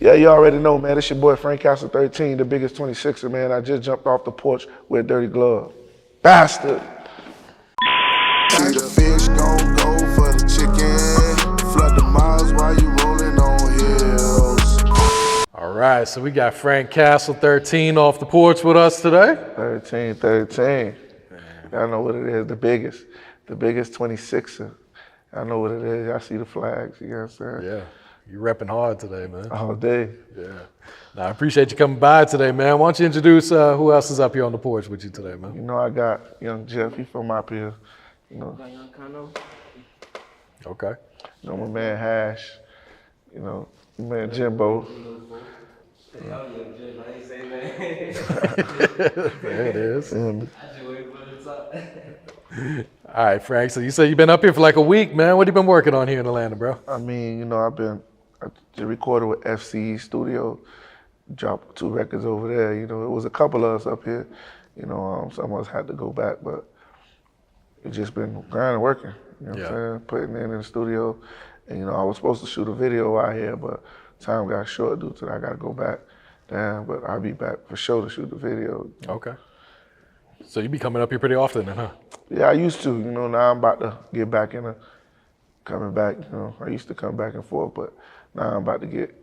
Yeah, you already know, man. It's your boy Frank Kastle13, the biggest 26er, man. I just jumped off the porch with a dirty glove. Bastard. See the fish gon' go for the chicken. Flood the miles while you rolling on hills. All right, so we got Frank Kastle13 off the porch with us today. 13. Y'all know what it is, the biggest 26er. I know what it is. I see the flags, you know what I'm saying? Yeah, you're repping hard today, man. All day. Yeah. Now, I appreciate you coming by today, man. Why don't you introduce who else is up here on the porch with you today, man? You know, I got young Jeff, he from up here. You know. Okay. You know, my man Hash. You know, my man Jimbo. There it is. All right, Frank, so you say you've been up here for like a week, man. What have you been working on here in Atlanta, bro? I mean, you know, I just recorded with FCE Studio, dropped 2 records over there. You know, it was a couple of us up here. You know, some of us had to go back, but it's just been grinding, working. You know what I'm saying? Putting in the studio. And, you know, I was supposed to shoot a video out here, but time got short due to that. I got to go back. Damn, but I'll be back for sure to shoot the video. Okay. So you be coming up here pretty often then, huh? Yeah, I used to. You know, now I'm about to get back coming back. You know, I used to come back and forth, but now I'm about to get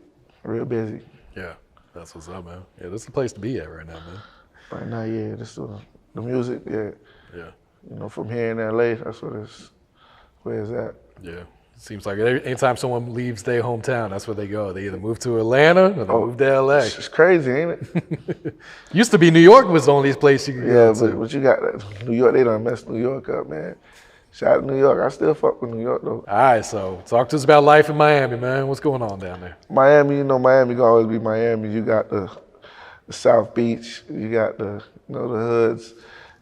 real busy. Yeah, that's what's up, man. Yeah, this is the place to be at right now, man. Right now, yeah, this the music, yeah. Yeah. You know, from here in LA, that's where it's at. Yeah. Seems like anytime someone leaves their hometown, that's where they go. They either move to Atlanta or they move to LA. It's crazy, ain't it? Used to be New York was the only place you could go to. But you got New York, they done messed New York up, man. Shout out to New York. I still fuck with New York, though. All right, so talk to us about life in Miami, man. What's going on down there? Miami, you know, Miami gonna always be Miami. You got the South Beach. You got the hoods.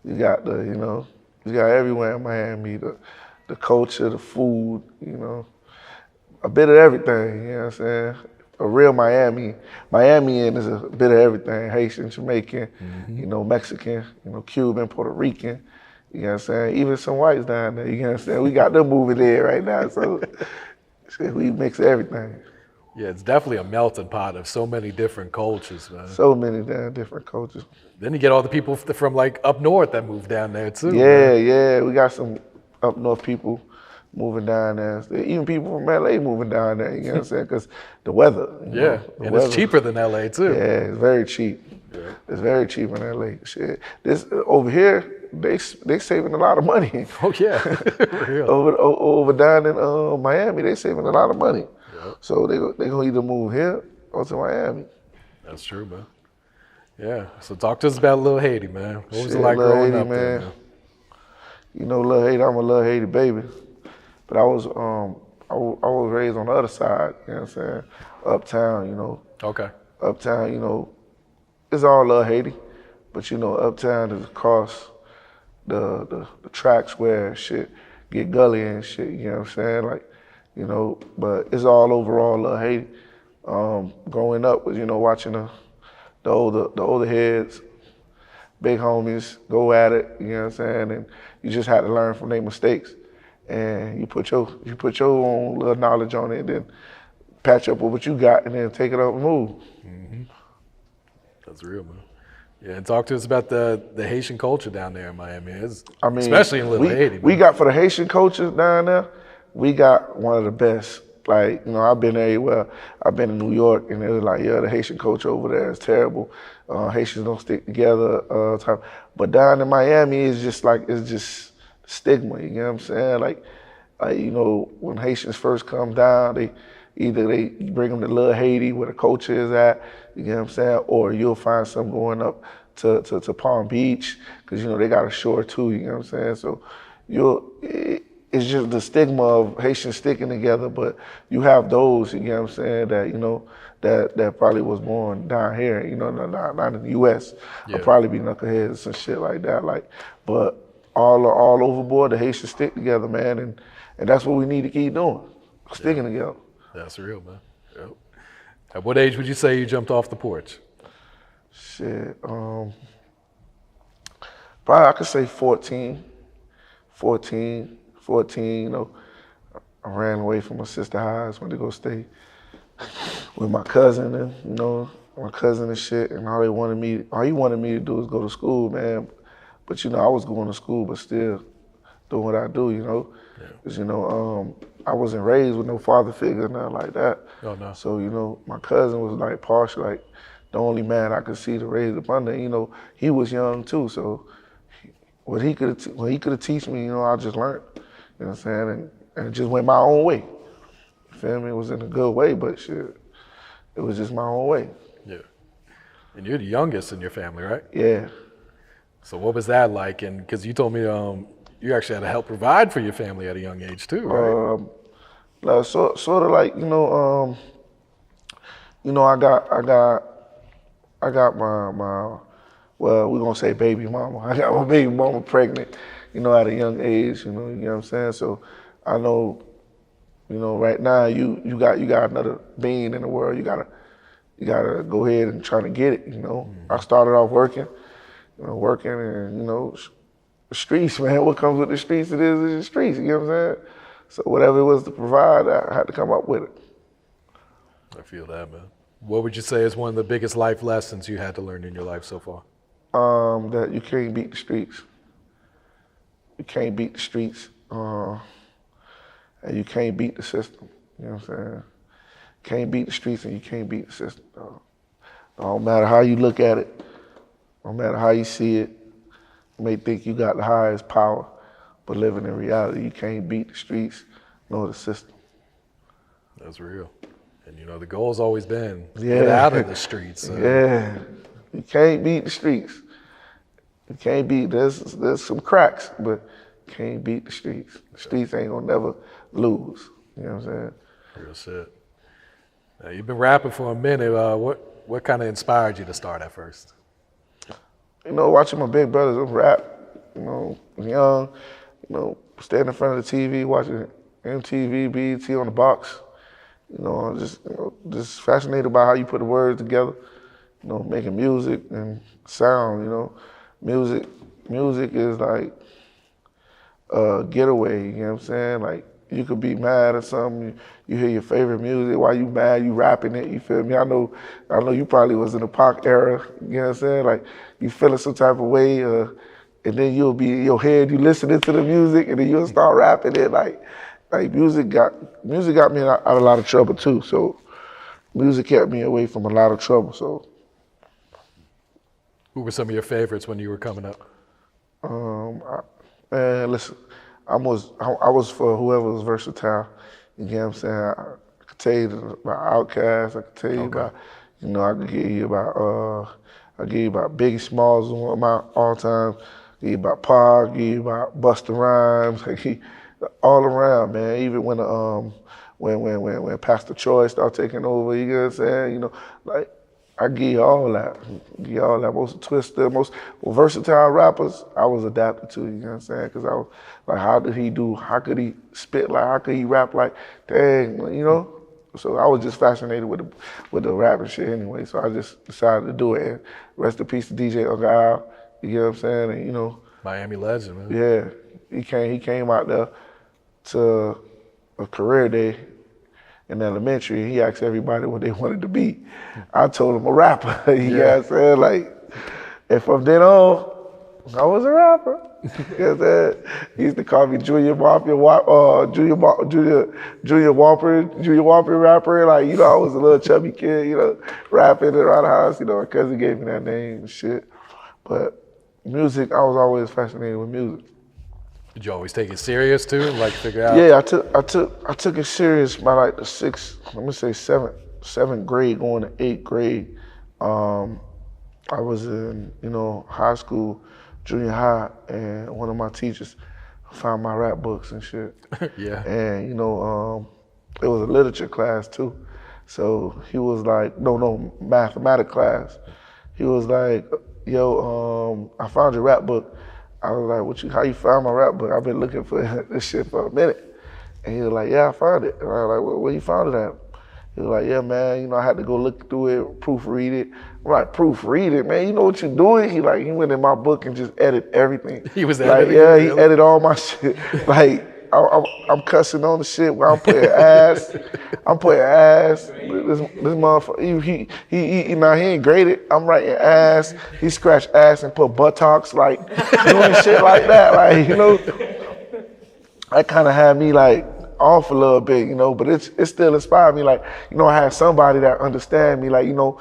You got you got everywhere in Miami. The culture, the food, you know, a bit of everything, you know what I'm saying? A real Miamian is a bit of everything, Haitian, Jamaican, you know, Mexican, you know, Cuban, Puerto Rican, you know what I'm saying? Even some whites down there, you know what I'm saying? We got them moving there right now, so we mix everything. Yeah, it's definitely a melting pot of so many different cultures, man. So many damn different cultures. Then you get all the people from like up north that move down there too. Yeah, we got some up north people moving down there. Even people from LA moving down there, you know what I'm saying? Because the weather. Yeah, and weather. It's cheaper than LA too. Yeah, it's very cheap. Yeah. It's very cheap in LA. Shit. This over here, they saving a lot of money. Oh yeah, real. over down in Miami, they saving a lot of money. Yep. So they gonna either move here or to Miami. That's true, man. Yeah. So talk to us about Little Haiti, man. What was it like growing Haiti, up there, man? You know, Little Haiti, I'm a Little Haiti baby. But I was raised on the other side, you know what I'm saying? Uptown, you know. Okay. Uptown, you know, it's all Little Haiti. But you know, uptown is across the tracks where shit get gully and shit, you know what I'm saying? Like, you know, but it's all overall Little Haiti. Growing up was, you know, watching the older heads, big homies go at it, you know what I'm saying? And you just had to learn from their mistakes. And you put your own little knowledge on it and then patch up with what you got and then take it up and move. Mm-hmm. That's real, man. Yeah, and talk to us about the Haitian culture down there in Miami. Especially in Little Haiti. We got, for the Haitian culture down there, we got one of the best. Like, you know, I've been everywhere. I've been in New York, and it was like, yeah, the Haitian culture over there is terrible. Haitians don't stick together. But down in Miami, it's just stigma. You know what I'm saying? Like, you know, when Haitians first come down, they bring them to Little Haiti, where the culture is at. You know what I'm saying? Or you'll find some going up to Palm Beach, because you know they got a shore too. You know what I'm saying? So it's just the stigma of Haitians sticking together, but you have those, you know what I'm saying, that, you know, that probably was born down here, you know, not in the U.S. Yeah. I'll probably be knuckleheads and shit like that. Like, but all overboard, the Haitians stick together, man, and that's what we need to keep doing, sticking together. That's real, man. Yep. At what age would you say you jumped off the porch? Shit, probably I could say 14, you know, I ran away from my sister house, went to go stay with my cousin and, you know, my cousin and shit, and all he wanted me to do was go to school, man. But, you know, I was going to school, but still doing what I do, you know. Because, you know, I wasn't raised with no father figure, nothing like that. Oh, no. So, you know, my cousin was like partial, like the only man I could see to raise up under. You know, he was young too, so what he could have teach me, you know, I just learned. You know what I'm saying? And it just went my own way. You feel me? It was in a good way, but shit, it was just my own way. Yeah. And you're the youngest in your family, right? Yeah. So what was that like? And because you told me you actually had to help provide for your family at a young age too, right? Like, sort of like, you know, I got my well, we're gonna say baby mama. I got my baby mama pregnant, you know, at a young age, you know what I'm saying? So I know, you know, right now you got another being in the world. You gotta go ahead and try to get it, you know. I started off working and, you know, the streets, man. What comes with the streets, it is the streets, you know what I'm saying? So whatever it was to provide, I had to come up with it. I feel that, man. What would you say is one of the biggest life lessons you had to learn in your life so far? That you can't beat the streets. You can't beat the streets, and you can't beat the system. You know what I'm saying? Can't beat the streets and you can't beat the system. No matter how you look at it, no matter how you see it, you may think you got the highest power, but living in reality, you can't beat the streets nor the system. That's real. And you know, the goal's always been get out of the streets. So. Yeah, you can't beat the streets. You can't beat, there's some cracks, but you can't beat the streets. The streets ain't gonna never lose, you know what I'm saying? Real shit. Now, you've been rapping for a minute. What kind of inspired you to start at first? You know, watching my big brothers rap, you know, young, you know, standing in front of the TV, watching MTV, BET on the box. You know, just fascinated by how you put the words together, you know, making music and sound, you know. Music is like a getaway, you know what I'm saying? Like, you could be mad at something, you hear your favorite music, while you mad, you rapping it, you feel me? I know you probably was in the Pac era, you know what I'm saying? Like, you feeling some type of way, and then you'll be in your head, you listening to the music, and then you'll start rapping it. Like music got me out of a lot of trouble too, so music kept me away from a lot of trouble, so. Who were some of your favorites when you were coming up? Man, listen, I was for whoever was versatile. You know what I'm saying? I could tell you about Outkast. I could tell you about, you know, I could give you about Biggie Smalls, one of my all time. Give you about Pac. Give you about Busta Rhymes. All around, man. Even when Pastor Troy started taking over, you know what I'm saying? You know, like. I give you all that. Most twisted, most versatile rappers, I was adapted to, you know what I'm saying? Because I was like, how could he spit like, how could he rap like, dang, you know? So I was just fascinated with the rapping shit anyway, so I just decided to do it. And rest in peace to DJ Uncle Al, you know what I'm saying? And, you know. Miami legend, man. Yeah, he came out there to a career day in elementary, and he asked everybody what they wanted to be. I told him a rapper, you know what I'm saying? Like, and from then on, I was a rapper. You know what I'm saying? He used to call me Junior Whopper rapper. Like, you know, I was a little chubby kid, you know, rapping around the house. You know, my cousin gave me that name and shit. But music, I was always fascinated with music. Did you always take it serious too, like figure out? Yeah, I took it serious by like the seventh grade, going to 8th grade. I was in, you know, high school, junior high, and one of my teachers found my rap books and shit. Yeah. And, you know, it was a literature class too. So he was like, no, mathematics class. He was like, yo, I found your rap book. I was like, how you found my rap book? I've been looking for this shit for a minute. And he was like, yeah, I found it. And I was like, where you found it at? He was like, yeah, man, you know, I had to go look through it, proofread it. I'm like, proofread it, man, you know what you're doing? He went in my book and just edited everything. He was editing? Like, yeah, he edited all my shit. Like, I'm cussing on the shit where I'm putting ass. I'm putting ass. This motherfucker, he now he ain't graded. I'm writing ass. He scratched ass and put buttocks, like doing shit like that. Like, you know, that kind of had me like off a little bit, you know, but it still inspired me. Like, you know, I had somebody that understand me, like, you know,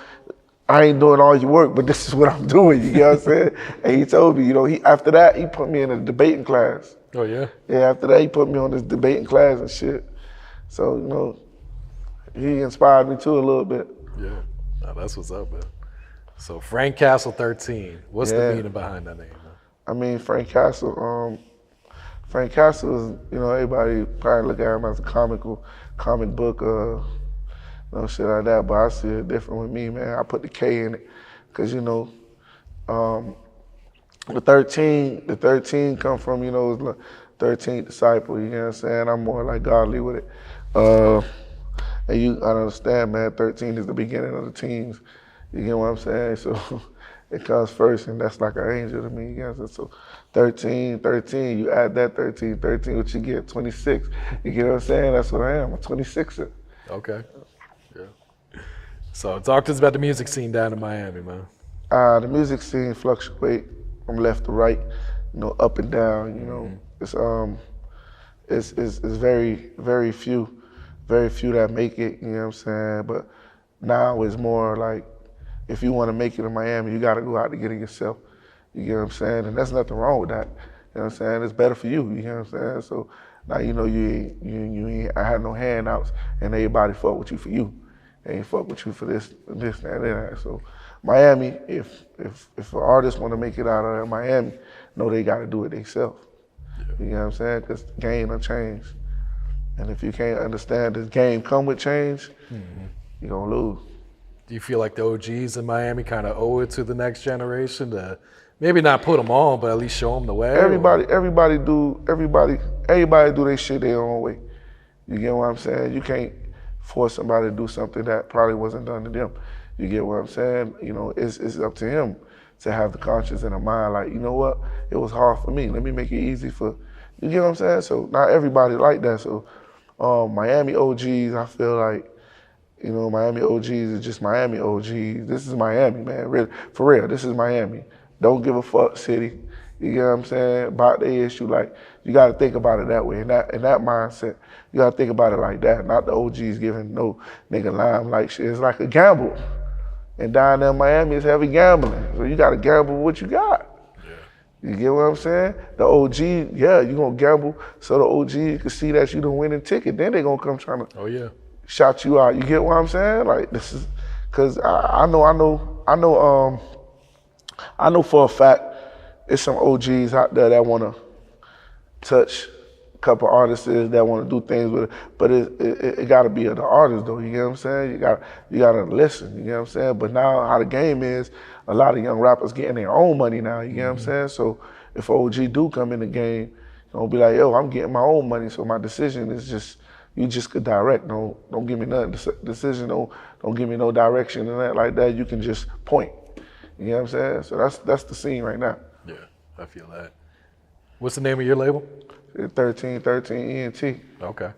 I ain't doing all your work, but this is what I'm doing, you know what I'm saying? And he told me, you know, after that, he put me in a debating class. Oh, yeah? Yeah, after that, he put me on this debating class and shit. So, you know, he inspired me too a little bit. Yeah, no, that's what's up, man. So Frank Kastle13, what's the meaning behind that name, man? I mean, Frank Kastle, Frank Kastle is, you know, everybody probably look at him as a comic book, you know, shit like that, but I see it different with me, man. I put the K in it, because, you know, the 13 come from, you know, the 13th disciple, you know what I'm saying? I'm more like godly with it. And I understand, man, 13 is the beginning of the teens. You get what I'm saying? So it comes first, and that's like an angel to me, you know what I'm saying? So 13, you add that 13, what you get, 26. You get what I'm saying? That's what I am, a 26er. Okay. Yeah. So talk to us about the music scene down in Miami, man. The music scene fluctuate from left to right, you know, up and down. You know, it's very few that make it. You know what I'm saying? But now it's more like, if you want to make it in Miami, you got to go out to get it yourself. You get what I'm saying? And there's nothing wrong with that. You know what I'm saying? It's better for you. You know what I'm saying? So now you know you ain't. I had no handouts, and everybody fuck with you for you. They ain't fuck with you for this, that. So Miami, if an artist want to make it out of Miami, know they got to do it themselves. Yeah. You know what I'm saying? Because the game will change. And if you can't understand this game come with change, you're going to lose. Do you feel like the OGs in Miami kind of owe it to the next generation to maybe not put them on, but at least show them the way? Everybody do their shit their own way. You get what I'm saying? You can't force somebody to do something that probably wasn't done to them. You get what I'm saying? You know, it's up to him to have the conscience and the mind, like, you know what? It was hard for me. Let me make it easy for, you get what I'm saying? So not everybody like that. So Miami OGs, I feel like, you know, Miami OGs is just Miami OGs. This is Miami, man. Really, for real, this is Miami. Don't give a fuck city. You get what I'm saying? About the issue, like, you got to think about it that way. In that mindset, you got to think about it like that. Not the OGs giving no nigga lime like shit. It's like a gamble. And down there in Miami, it's heavy gambling. So you got to gamble what you got. Yeah. You get what I'm saying? The OG, yeah, you going to gamble so the OG can see that you the winning ticket. Then they going to come trying to shout you out. You get what I'm saying? Like, this is, because I know for a fact, it's some OGs out there that want to touch a couple artists that want to do things with it, but it got to be the artist though. You get what I'm saying? You got to listen. You get what I'm saying? But now how the game is, a lot of young rappers getting their own money now. You get what I'm saying? So if OG do come in the game, don't be like, yo, I'm getting my own money, so my decision is just, you just could direct. Don't give me nothing. Decision. Don't give me no direction and that like that. You can just point. You know what I'm saying? So that's the scene right now. Yeah, I feel that. What's the name of your label? 13 ENT. Okay.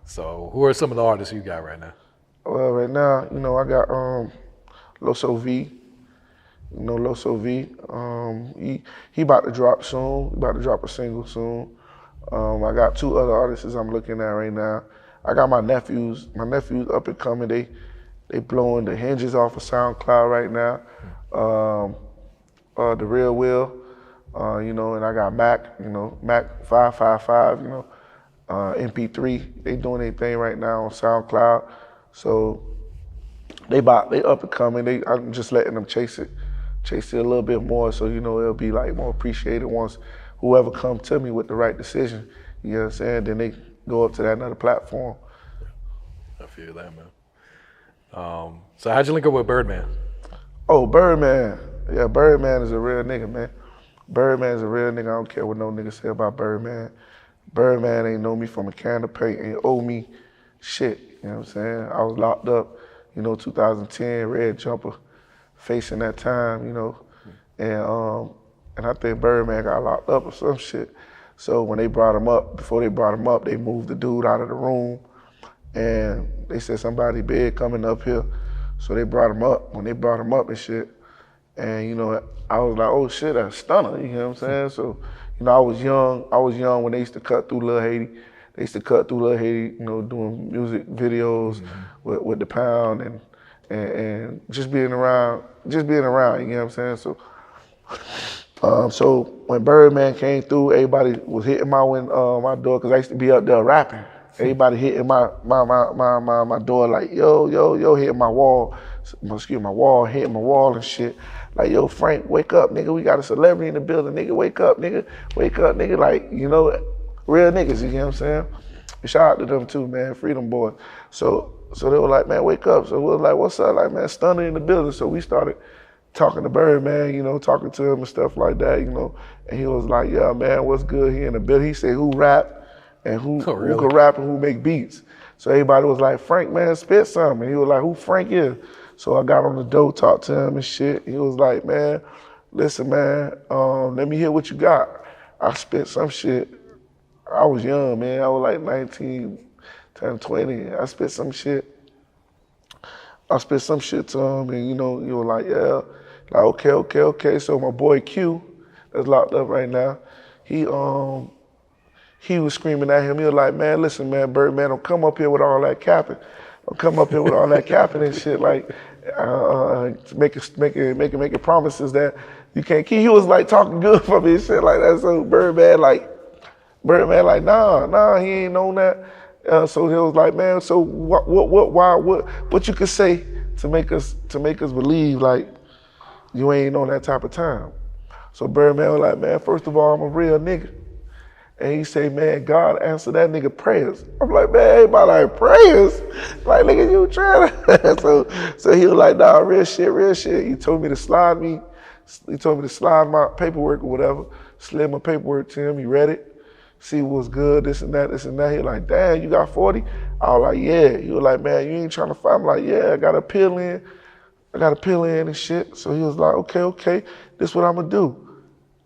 So who are some of the artists you got right now? Well, right now, you know, I got Loso V. You know Loso V. He about to drop soon. He about to drop a single soon. I got two other artists I'm looking at right now. I got my nephews. My nephews up and coming. They blowing the hinges off of SoundCloud right now. The Real Will, you know, and I got Mac, you know, Mac 555, you know, MP3. They doing their thing right now on SoundCloud. So they up and coming. I'm just letting them chase it a little bit more. So, you know, it'll be like more appreciated once whoever come to me with the right decision. You know what I'm saying? Then they go up to that another platform. I feel that, man. So how'd you link up with Birdman? Oh, Birdman. Yeah, Birdman is a real nigga, man. Birdman is a real nigga. I don't care what no nigga say about Birdman. Birdman ain't know me from a can of paint, ain't owe me shit. You know what I'm saying? I was locked up, you know, 2010, red jumper, facing that time, you know. And I think Birdman got locked up or some shit. So when they brought him up, before they brought him up, they moved the dude out of the room, and they said somebody big coming up here. So they brought him up. When they brought him up and shit, and you know, I was like, oh shit, that's Stunner. You know what I'm saying? So, you know, I was young when they used to cut through Little Haiti. They used to cut through Little Haiti, you know, doing music videos with the Pound and just being around, you know what I'm saying? So, so when Birdman came through, everybody was hitting my door because I used to be up there rapping. Everybody hitting my door like, yo, hitting my wall, hitting my wall and shit. Like, yo, Frank, wake up, nigga. We got a celebrity in the building, nigga. Wake up, nigga. Like, you know, real niggas, you know what I'm saying? Shout out to them too, man, Freedom Boys. So they were like, man, wake up. So we was like, what's up? Like, man, Stunner in the building. So we started talking to Birdman, you know, talking to him and stuff like that, you know. And he was like, yeah, man, what's good? He in the building. He said, who rap and who can rap and who make beats. So everybody was like, Frank, man, spit something. And he was like, who Frank is? So I got on the door, talked to him and shit. He was like, man, listen, man, let me hear what you got. I spit some shit. I was young, man. I was like 19, 20. I spit some shit. To him, and you know, he was like, yeah. Like, okay. So my boy Q, that's locked up right now, he was screaming at him. He was like, man, listen, man, Birdman, don't come up here with all that capping. Don't come up here with all that capping and shit, like, making promises that you can't keep. He was like talking good for me and shit like that. So Birdman like, nah, he ain't on that. So he was like, man, so what you could say to make us believe like you ain't on that type of time? So Birdman was like, man, first of all, I'm a real nigga. And he say, man, God answered that nigga prayers. I'm like, man, everybody like prayers? Like, nigga, you trying to? So he was like, nah, real shit. He told me to slide my paperwork or whatever, slid my paperwork to him, he read it, see what was good, this and that. He was like, damn, you got 40? I was like, yeah. He was like, man, you ain't trying to fight? I'm like, yeah, I got a pill in and shit. So he was like, okay, this what I'm gonna do.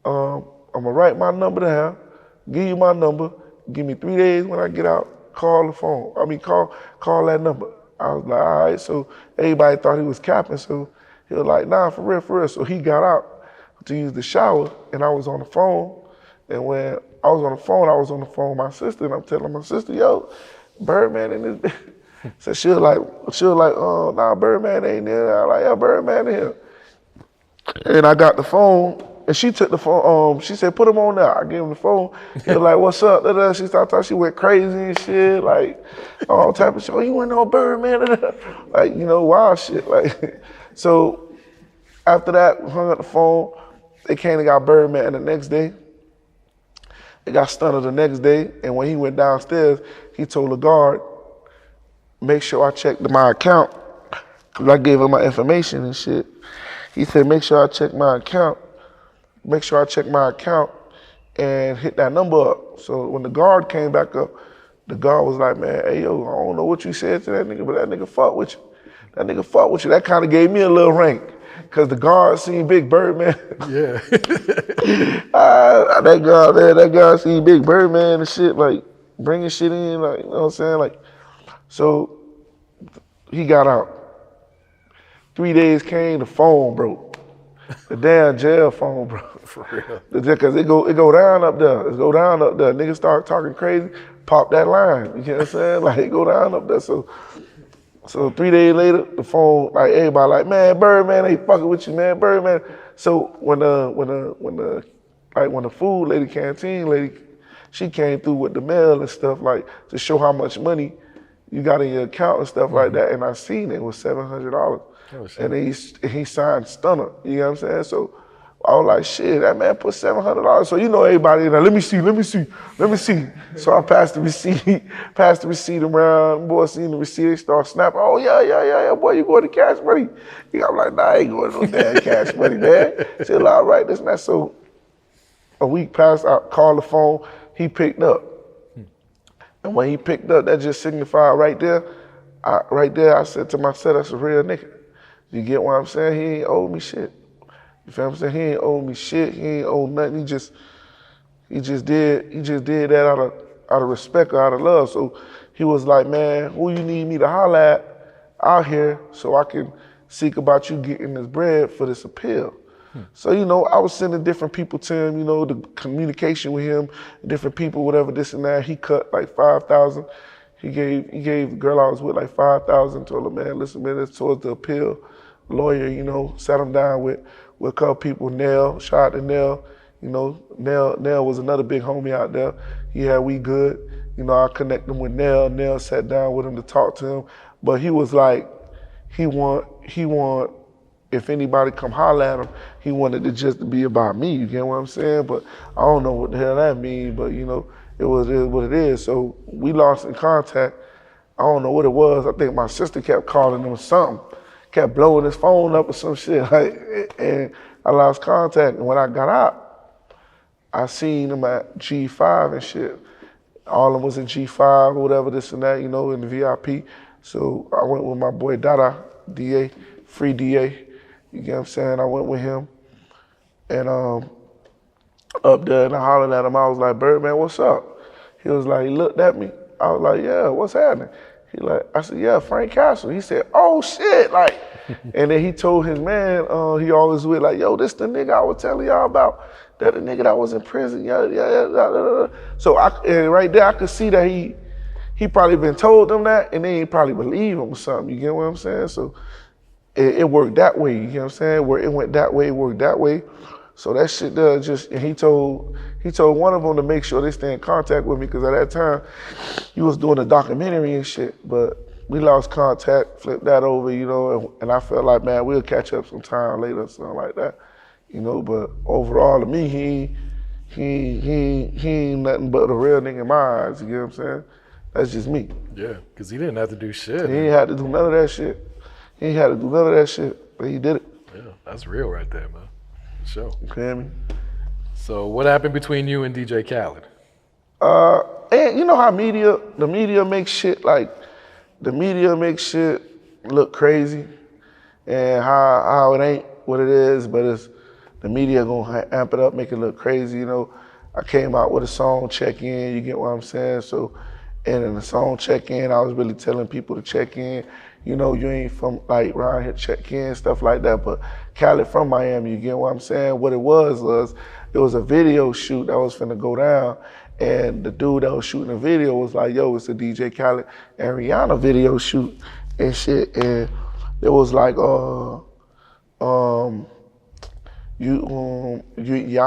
I'm gonna write my number down, give you my number, give me 3 days when I get out, call the phone. Call that number. I was like, all right. So everybody thought he was capping, so he was like, nah, for real. So he got out to use the shower, and I was on the phone. And when I was on the phone with my sister, and I'm telling my sister, yo, Birdman in this. So she was like, nah, Birdman ain't there. I was like, yeah, Birdman in here. And I got the phone, and she took the phone. She said, put him on there. I gave him the phone. He was like, what's up? She started talking. She went crazy and shit, like all type of shit. Oh, you went on Birdman? Like, you know, wild shit. Like, so after that, we hung up the phone. They came and got Birdman the next day. They got Stunner the next day, and when he went downstairs, he told the guard, make sure I checked my account, because I gave him my information and shit. He said, make sure I check my account and hit that number up. So when the guard came back up, the guard was like, man, hey, yo, I don't know what you said to that nigga, but that nigga fuck with you. That kind of gave me a little rank. Cause the guard seen Big Birdman. Yeah. that guy seen Big Birdman and shit, like bringing shit in, like, you know what I'm saying? Like, so he got out. 3 days came, the phone broke. The damn jail phone broke. For real. Cause it go down up there. Niggas start talking crazy, pop that line. You know what I'm saying? Like it go down up there. So 3 days later, the phone, like everybody like, man, Birdman ain't fucking with you, man, Birdman. So when the food lady, canteen lady, she came through with the mail and stuff, like to show how much money you got in your account and stuff like that. And I seen it was $700. Oh, shit. And he signed Stunner, you know what I'm saying? So I was like, shit, that man put $700. So you know everybody, like, let me see. So I passed the receipt around. Boy, seen the receipt, they start snapping. Oh, yeah, boy, you going to Cash Money? I'm like, nah, I ain't going to no damn Cash Money, man. Said, all right, this and that. So a week passed, I called the phone, he picked up. And when he picked up, that just signified right there, I said to myself, that's a real nigga. You get what I'm saying? He ain't owe me shit. You feel what I'm saying? He ain't owe me shit. He ain't owe nothing. He just did that out of respect or out of love. So he was like, man, who you need me to holler at out here so I can seek about you getting this bread for this appeal. So, you know, I was sending different people to him, you know, the communication with him, different people, whatever, this and that. He cut like 5,000. He gave the girl I was with like 5,000, told her, man, listen, man, that's towards the appeal. Lawyer, you know, sat him down with a couple people, Nell, shout out to Nell. You know, Nell was another big homie out there. He had We Good. You know, I connected him with Nell. Nell sat down with him to talk to him. But he was like, he want, if anybody come holler at him, he wanted it just to be about me, you get what I'm saying? But I don't know what the hell that means, but you know, it is what it is. So we lost in contact. I don't know what it was. I think my sister kept calling him or something, kept blowing his phone up or some shit, like, and I lost contact. And when I got out, I seen him at G5 and shit. All of them was in G5 or whatever, this and that, you know, in the VIP. So I went with my boy Dada, DA, free DA. You get what I'm saying? I went with him, and up there, and I hollered at him. I was like, Birdman, what's up? He was like, he looked at me. I was like, yeah, what's happening? I said, yeah, Frank Kastle. He said, oh shit, like, and then he told his man, he always with, like, yo, this the nigga I was telling y'all about. That the nigga that was in prison, yeah. So and right there, I could see that he probably been told them that, and they ain't probably believe him or something. You get what I'm saying? So it worked that way. You get what I'm saying? Where it went that way, it worked that way. So that shit does just. And he told one of them to make sure they stay in contact with me, because at that time he was doing a documentary and shit. But we lost contact, flipped that over, you know. And I felt like, man, we'll catch up sometime later, something like that. You know, but overall to me, he ain't nothing but a real nigga in my eyes, you get what I'm saying? That's just me. Yeah, because he didn't have to do shit. He ain't had to do none of that shit. He ain't had to do none of that shit, but he did it. Yeah, that's real right there, man. For sure. You feel me? So what happened between you and DJ Khaled? And you know how the media makes shit look crazy, and how it ain't what it is, but it's the media gonna amp it up, make it look crazy, you know. I came out with a song, Check In, you get what I'm saying? So, and in the song Check In, I was really telling people to check in. You know, you ain't from like around here, check in, stuff like that, but Khaled from Miami, you get what I'm saying? What it was it was a video shoot that was finna go down, and the dude that was shooting the video was like, yo, it's a DJ Khaled and Rihanna video shoot and shit, and it was like, y'all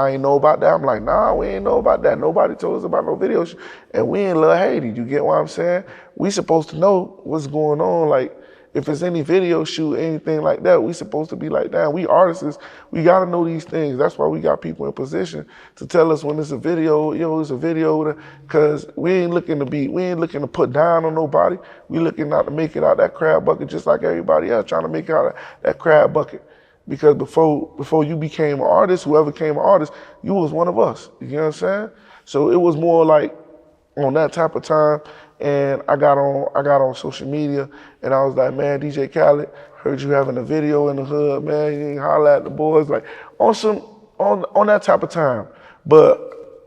ain't know about that? I'm like, nah, we ain't know about that. Nobody told us about no video shoot. And we in Little Haiti, you get what I'm saying? We supposed to know what's going on. Like, if there's any video shoot, anything like that, we supposed to be like, damn, we artists, we gotta know these things. That's why we got people in position to tell us when it's a video, it's a video, cause we ain't looking to put down on nobody. We looking out to make it out that crab bucket just like everybody else, trying to make it out that crab bucket. Because before you became an artist, whoever became an artist, you was one of us. You know what I'm saying? So it was more like on that type of time. And I got on social media, and I was like, man, DJ Khaled, heard you having a video in the hood, man. You ain't holler at the boys, like on that type of time. But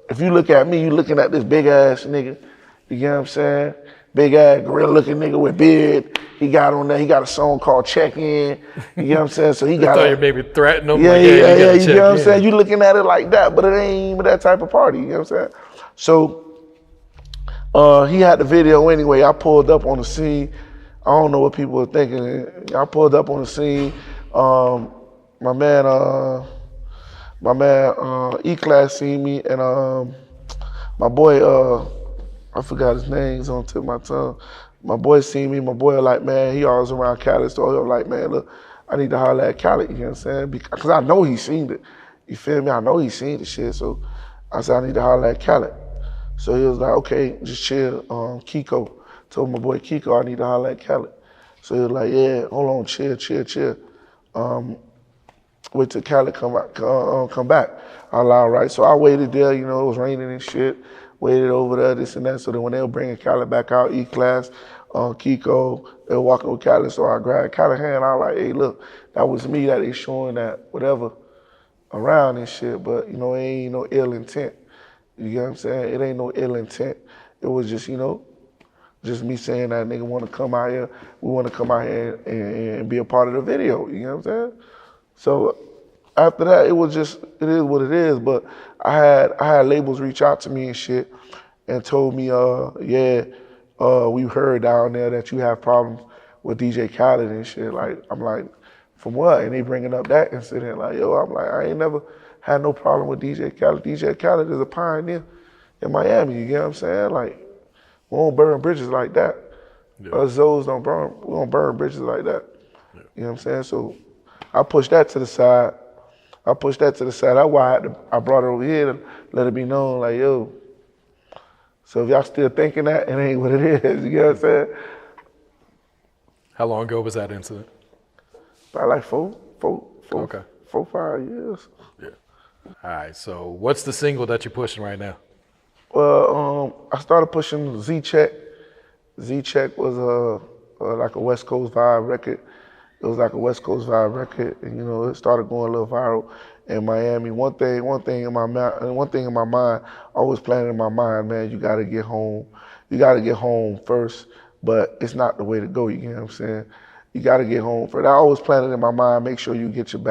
if you look at me, you looking at this big ass nigga. You get what I'm saying? Big ass gorilla looking nigga with beard. He got on there. He got a song called Check In. You know what I'm saying? So he got. I thought you maybe threaten him. Yeah, you know what I'm saying? You looking at it like that, but it ain't even that type of party. You know what I'm saying? So he had the video anyway. I pulled up on the scene. I don't know what people were thinking. I pulled up on the scene. My man E-Class seen me, and my boy I forgot his name. He's on the tip of my tongue. My boy seen me. My boy like, man, he always around Khaled, so he was like, man, look, I need to holler at Khaled, you know what I'm saying? Because I know he seen it. You feel me? I know he seen the shit, so I said, I need to holler at Khaled. So he was like, okay, just chill. Kiko, told my boy Kiko, I need to holler at Khaled. So he was like, yeah, hold on, chill. Wait till Khaled come back. I allowed, right? So I waited there, it was raining and shit. Waited over there, this and that. So then when they were bringing Khaled back out, E-Class, Kiko, they were walking with Khaled. So I grabbed Khaled's hand. I was like, hey, look, that was me that they showing that whatever around and shit. But, it ain't no ill intent. You get what I'm saying? It ain't no ill intent. It was just, just me saying that nigga want to come out here. We want to come out here and be a part of the video. You know what I'm saying? So after that, it is what it is. But I had labels reach out to me and shit and told me, we heard down there that you have problems with DJ Khaled and shit. Like, I'm like, from what? And they bringing up that incident. Like, I'm like, I ain't never had no problem with DJ Khaled. DJ Khaled is a pioneer in Miami. You get what I'm saying? Like, we don't burn bridges like that. Yeah. Us Zoes we don't burn bridges like that. Yeah. You know what I'm saying? So I pushed that to the side. That's why I brought it over here to let it be known, like, yo. So if y'all still thinking that, it ain't what it is. You get what I'm saying? How long ago was that incident? About like four, 5 years. Yeah. All right. So what's the single that you're pushing right now? Well, I started pushing Z-Check. Z-Check was like a West Coast vibe record. It was like a West Coast vibe record, and it started going a little viral in Miami. One thing in my mind, always planning in my mind, man, you gotta get home. You gotta get home first, but it's not the way to go. You know what I'm saying? You gotta get home first. I always planning in my mind, make sure you get your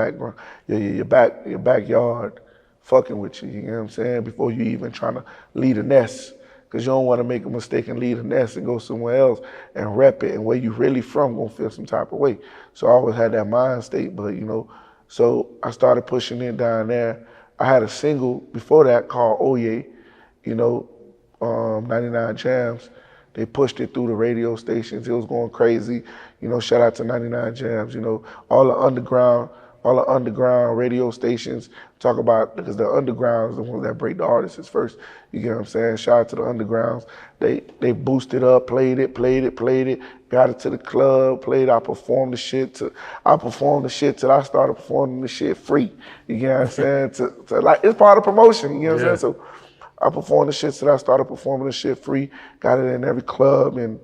backyard fucking with you. You know what I'm saying? Before you even trying to leave a nest. Because you don't want to make a mistake and leave a nest and go somewhere else and rep it, and where you really from gonna feel some type of way. So I always had that mind state, but so I started pushing it down there. I had a single before that called Oye, 99 Jams. They pushed it through the radio stations. It was going crazy. Shout out to 99 Jams. All the underground radio stations talk about, because the underground is the ones that break the artists first. You get what I'm saying? Shout out to the undergrounds. They boosted up, played it, got it to the club, played. I performed the shit till I started performing the shit free. You get what I'm saying? to like, it's part of promotion. You get what I'm saying? So I performed the shit till I started performing the shit free. Got it in every club, and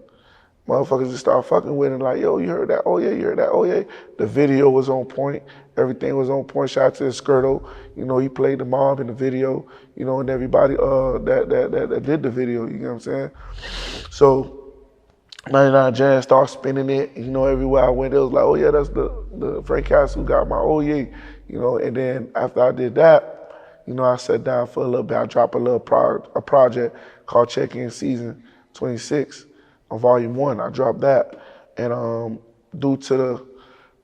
motherfuckers just start fucking with it, like, yo, you heard that? Oh yeah, you heard that? Oh yeah. The video was on point. Everything was on point. Shout out to Skirto. He played the mob in the video, and everybody that did the video, you know what I'm saying? So 99 Jam started spinning it, everywhere I went, it was like, oh yeah, that's the Frank Kastle who got my oh yeah, and then after I did that, I sat down for a little bit. I dropped a project called Check-In Season 26. On Volume 1, I dropped that, and due to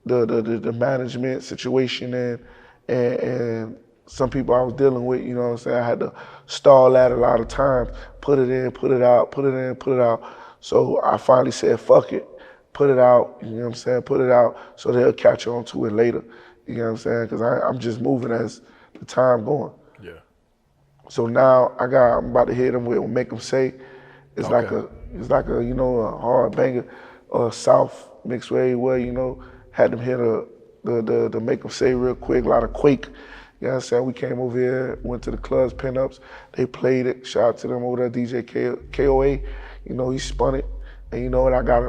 the management situation and some people I was dealing with, you know what I'm saying, I had to stall that a lot of times, put it in, put it out. So I finally said, fuck it, put it out, you know what I'm saying, put it out so they'll catch on to it later, you know what I'm saying, because I'm just moving as the time going. Yeah. So now I'm about to hit them with Make Them Say. It's like a a hard banger, South mixed way where, had them hit the Make Them Say real quick, a lot of Quake. You know what I'm saying? We came over here, went to the clubs, pinups, they played it. Shout out to them over there, DJ KOA. He spun it. And and I got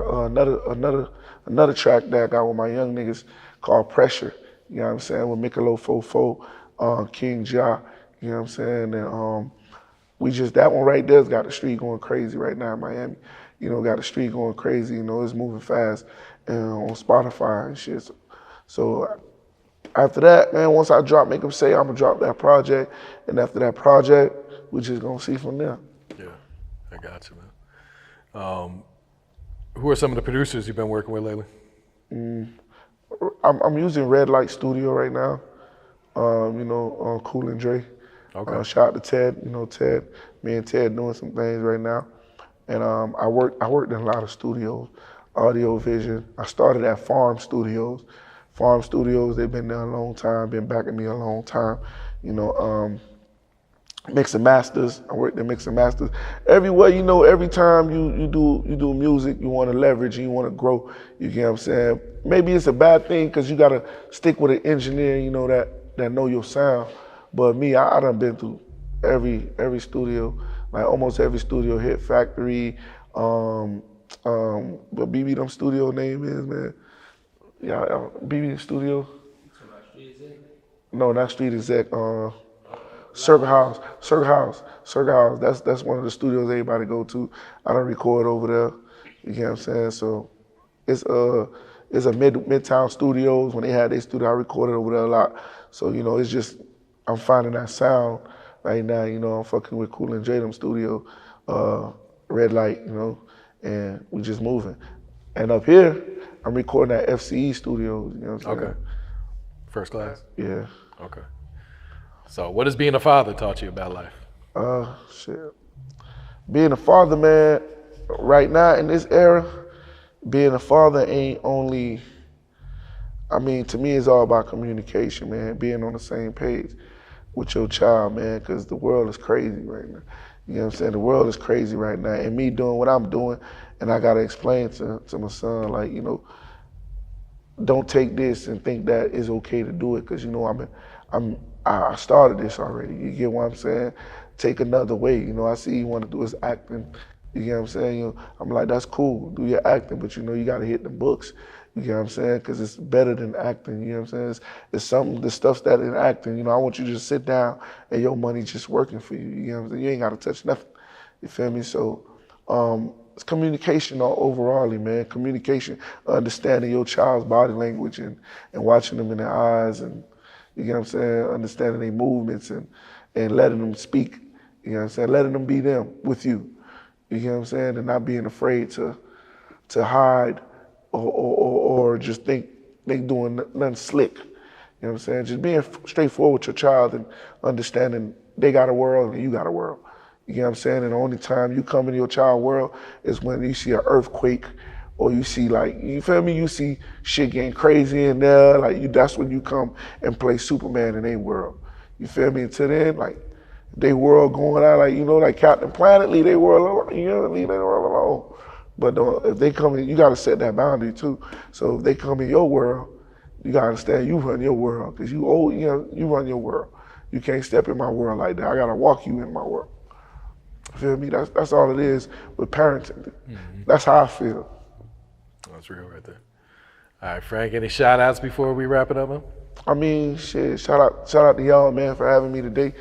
another track that I got with my young niggas called Pressure. You know what I'm saying? With Mikalo Fofo, King Ja. You know what I'm saying? And that one right there's got the street going crazy right now in Miami. Got the street going crazy. It's moving fast on Spotify and shit. So after that, man, once I drop Make Them Say, I'm gonna drop that project. And after that project, we just gonna see from there. Yeah, I got you, man. Who are some of the producers you've been working with lately? I'm using Red Light Studio right now. Cool and Dre. Okay. Shout out to Ted. Ted, me and Ted doing some things right now. And I worked in a lot of studios, Audio Vision. I started at Farm Studios. Farm Studios, they've been there a long time, been backing me a long time. Mix and Masters, I worked at Mix and Masters. Everywhere, every time you do music, you want to leverage and you want to grow. You get what I'm saying? Maybe it's a bad thing because you got to stick with an engineer, that know your sound. But me, I done been through every studio, like almost every studio, Hit Factory, what BB them studio name is, man. Yeah, BB Studio. No, not Street Exec. Circle House. That's one of the studios everybody go to. I don't record over there. You get what I'm saying? So it's a Midtown Studios. When they had their studio, I recorded over there a lot. So it's just I'm finding that sound right now. I'm fucking with Cool and J them studio, Red Light. And we just moving. And up here, I'm recording at FCE Studios. You know what I'm saying? Okay. First class? Yeah. Okay. So what has being a father taught you about life? Shit. Being a father, man, right now in this era, being a father ain't only, to me it's all about communication, man, being on the same page with your child, man, because the world is crazy right now. You know what I'm saying? The world is crazy right now. And me doing what I'm doing, and I gotta explain to my son, don't take this and think that it's okay to do it, because I started this already. You get what I'm saying? Take another way. I see you want to do is acting. You get what I'm saying? I'm like, that's cool. Do your acting, but you got to hit the books. You get what I'm saying? Because it's better than acting. You know what I'm saying? It's something, the stuff's that in acting. I want you to just sit down and your money just working for you. You know what I'm saying? You ain't got to touch nothing. You feel me? So it's communication overall, man. Communication, understanding your child's body language and watching them in their eyes, and you get what I'm saying? Understanding their movements and letting them speak. You know what I'm saying? Letting them be them with you. You get what I'm saying? And not being afraid to hide or just think they doing nothing slick. You know what I'm saying? Just being straightforward with your child and understanding they got a world and you got a world. You get what I'm saying? And the only time you come into your child world is when you see an earthquake, or you see you feel me? You see shit getting crazy in there. That's when you come and play Superman in their world. You feel me? Until then, they world going out, like Captain Planet, leave their world alone. Leave their world alone. But if they come in, you gotta set that boundary too. So if they come in your world, you gotta understand you run your world, because you old, you run your world. You can't step in my world like that. I gotta walk you in my world. Feel me? That's all it is with parenting. Mm-hmm. That's how I feel. That's real right there. All right, Frank, any shout outs before we wrap it up, man? Shit, shout out to y'all, man, for having me today.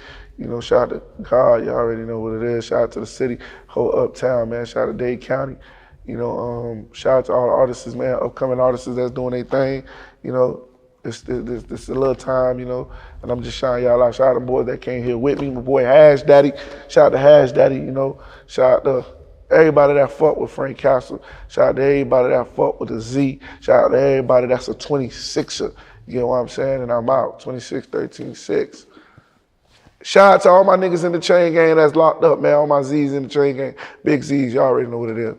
Shout out to God, you already know what it is. Shout out to the city, whole uptown, man. Shout out to Dade County. Shout out to all the artists, man, upcoming artists that's doing their thing. This a little time, and I'm just shouting y'all out. Shout out to the boys that came here with me. My boy Hash Daddy. Shout out to Hash Daddy, Shout out to everybody that fuck with Frank Kastle. Shout out to everybody that fuck with the Z. Shout out to everybody that's a 26er. You get what I'm saying? And I'm out. 26, 13, 6. Shout out to all my niggas in the chain gang that's locked up, man. All my Z's in the chain gang. Big Z's, y'all already know what it is.